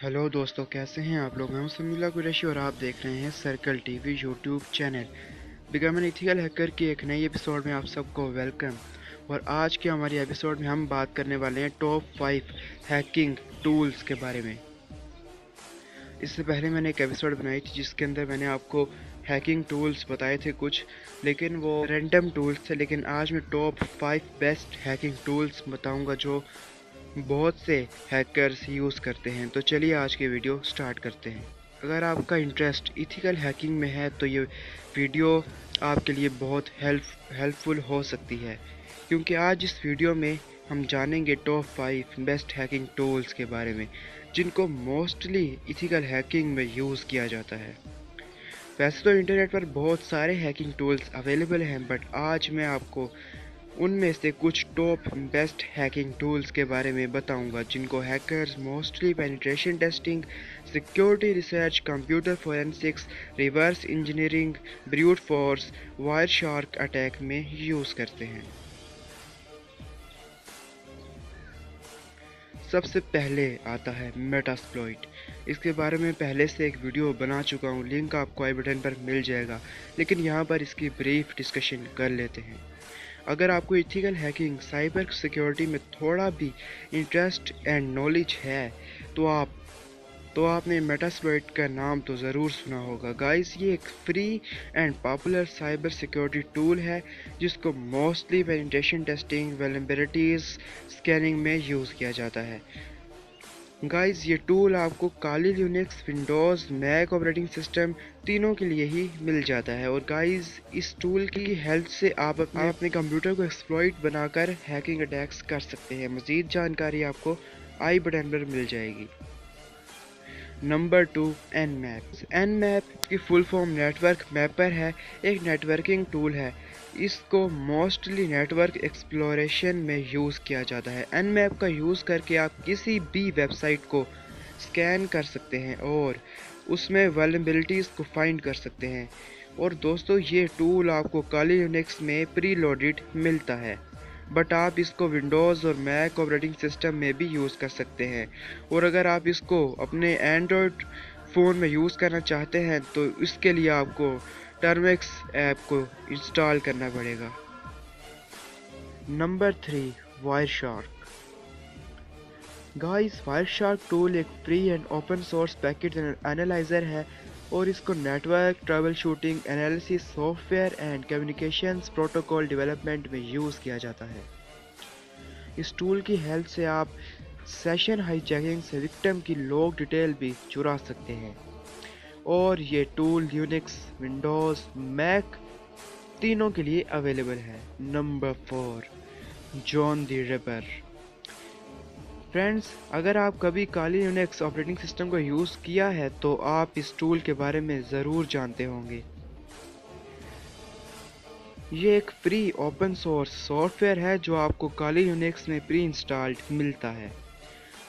Hello दोस्तों, कैसे हैं आप लोग। मैं हूं समीला कुरैशी और आप देख रहे हैं circle TV YouTube channel. Become an ethical hacker की एक नई एपिसोड में आप सबको वेलकम। और आज के हमारी एपिसोड में हम बात करने वाले हैं टॉप 5 हैकिंग टूल्स के बारे में। इससे पहले मैंने एक एपिसोड बनाई थी जिसके अंदर मैंने आपको हैकिंग टूल्स बताए थे कुछ, लेकिन वो रैंडम टूल्स थे। लेकिन आज मैं टॉप 5 बेस्ट हैकिंग टूल्स बताऊंगा जो बहुत से हैकर्स यूज़ करते हैं। तो चलिए आज की वीडियो स्टार्ट करते हैं। अगर आपका इंटरेस्ट इथिकल हैकिंग में है तो ये वीडियो आपके लिए बहुत हेल्पफुल हो सकती है, क्योंकि आज इस वीडियो में हम जानेंगे टॉप 5 बेस्ट हैकिंग टूल्स के बारे में जिनको मोस्टली इथिकल हैकिंग में यूज़ किया जाता है। वैसे तो इंटरनेट पर बहुत सारे हैकिंग टूल्स अवेलेबल हैं, बट आज मैं आपको उनमें से कुछ टॉप बेस्ट हैकिंग टूल्स के बारे में बताऊंगा जिनको hackers mostly penetration testing, security research, computer forensics, reverse engineering, brute force, wire shark attack में यूज़ करते हैं। सबसे पहले आता है मेटास्प्लॉइट। इसके बारे में पहले से एक वीडियो बना चुका हूँ, लिंक आपको आई बटन पर मिल जाएगा, लेकिन यहाँ पर इसकी ब्रीफ डिस्कशन कर लेते हैं। अगर आपको इथिकल हैकिंग, साइबर सिक्योरिटी में थोड़ा भी इंटरेस्ट एंड नॉलेज है तो आपने मेटास्प्लॉइट का नाम तो ज़रूर सुना होगा। गाइस, ये एक free and popular cyber security tool है जिसको mostly penetration testing, vulnerabilities scanning में यूज़ किया जाता है। गाइस, ये टूल आपको Kali Linux, Windows, Mac operating system तीनों के लिए ही मिल जाता है। और गाइस, इस टूल की हेल्प से आप अपने कंप्यूटर को एक्सप्लॉइट बनाकर हैकिंग अटैक्स कर सकते हैं। मज़ीद जानकारी आपको आई बटन पर मिल जाएगी। नंबर 2, एनमैप की फुल फॉर्म नेटवर्क मैपर है। एक नेटवर्किंग टूल है। इसको मोस्टली नेटवर्क एक्सप्लोरेशन में यूज़ किया जाता है। एनमैप का यूज़ करके आप किसी भी वेबसाइट को स्कैन कर सकते हैं और उसमें वल्नरेबिलिटीज़ को फाइंड कर सकते हैं। और दोस्तों, ये टूल आपको काली लिनक्स में प्री लोडेड मिलता है, बट आप इसको विंडोज़ और मैक ऑपरेटिंग सिस्टम में भी यूज़ कर सकते हैं। और अगर आप इसको अपने एंड्रॉयड फ़ोन में यूज़ करना चाहते हैं तो इसके लिए आपको टर्मेक्स ऐप को इंस्टॉल करना पड़ेगा। Number 3, Wireshark. Guys, Wireshark tool एक free and open source packet analyser है और इसको network troubleshooting, analysis, software and communications protocol development में यूज़ किया जाता है। इस टूल की हेल्प से आप सेशन हाईजैकिंग से विक्टिम की लॉग डिटेल भी चुरा सकते हैं। और ये टूल यूनिक्स, विंडोज़, मैक तीनों के लिए अवेलेबल है। Number 4, John the ripper. Friends, अगर आप कभी काली यूनिक्स ऑपरेटिंग सिस्टम को यूज़ किया है तो आप इस टूल के बारे में ज़रूर जानते होंगे। ये एक फ्री ओपन सोर्स सॉफ्टवेयर है जो आपको काली यूनिक्स में प्री इंस्टॉल्ड मिलता है।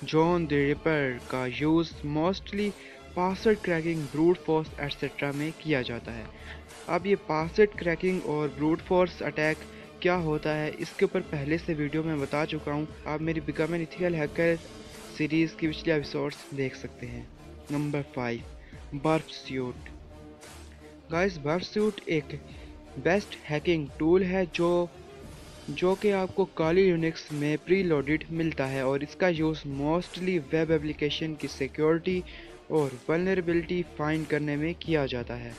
जॉन द रिपर का use mostly password cracking, brute force etcetera में किया जाता है। अब ये पासवर्ड क्रैकिंग और ब्रूट फोर्स अटैक क्या होता है, इसके ऊपर पहले से वीडियो में बता चुका हूँ। आप मेरी become an ethical hacker series की पिछले एपिसोड्स देख सकते हैं। नंबर 5, बर्फ सूट। गाइस, बर्फ सूट एक बेस्ट हैकिंग टूल है जो कि आपको काली यूनिक्स में प्री लोडेड मिलता है और इसका यूज़ मोस्टली वेब एप्लीकेशन की सिक्योरिटी और वल्नरेबिलिटी फाइंड करने में किया जाता है।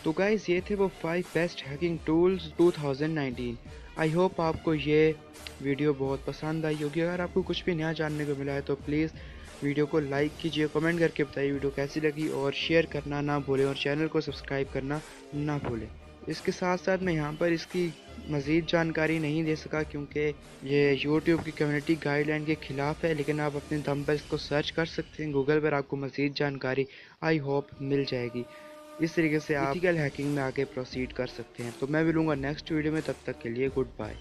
तो गाइस, ये थे वो 5 best hacking tools 2019। I hope आपको ये वीडियो बहुत पसंद आई होगी। अगर आपको कुछ भी नया जानने को मिला है तो प्लीज़ वीडियो को लाइक कीजिए, कमेंट करके बताइए वीडियो कैसी लगी और शेयर करना ना भूलें और चैनल को सब्सक्राइब करना ना भूलें। इसके साथ साथ मैं यहाँ पर इसकी मज़ीद जानकारी नहीं दे सका क्योंकि ये YouTube की कम्युनिटी गाइडलाइन के ख़िलाफ़ है, लेकिन आप अपने दम पर इसको सर्च कर सकते हैं गूगल पर, आपको मज़ीद जानकारी आई होप मिल जाएगी। इस तरीके से आप इथिकल हैकिंग में आगे प्रोसीड कर सकते हैं। तो मैं मिलूँगा नेक्स्ट वीडियो में, तब तक के लिए गुड बाय।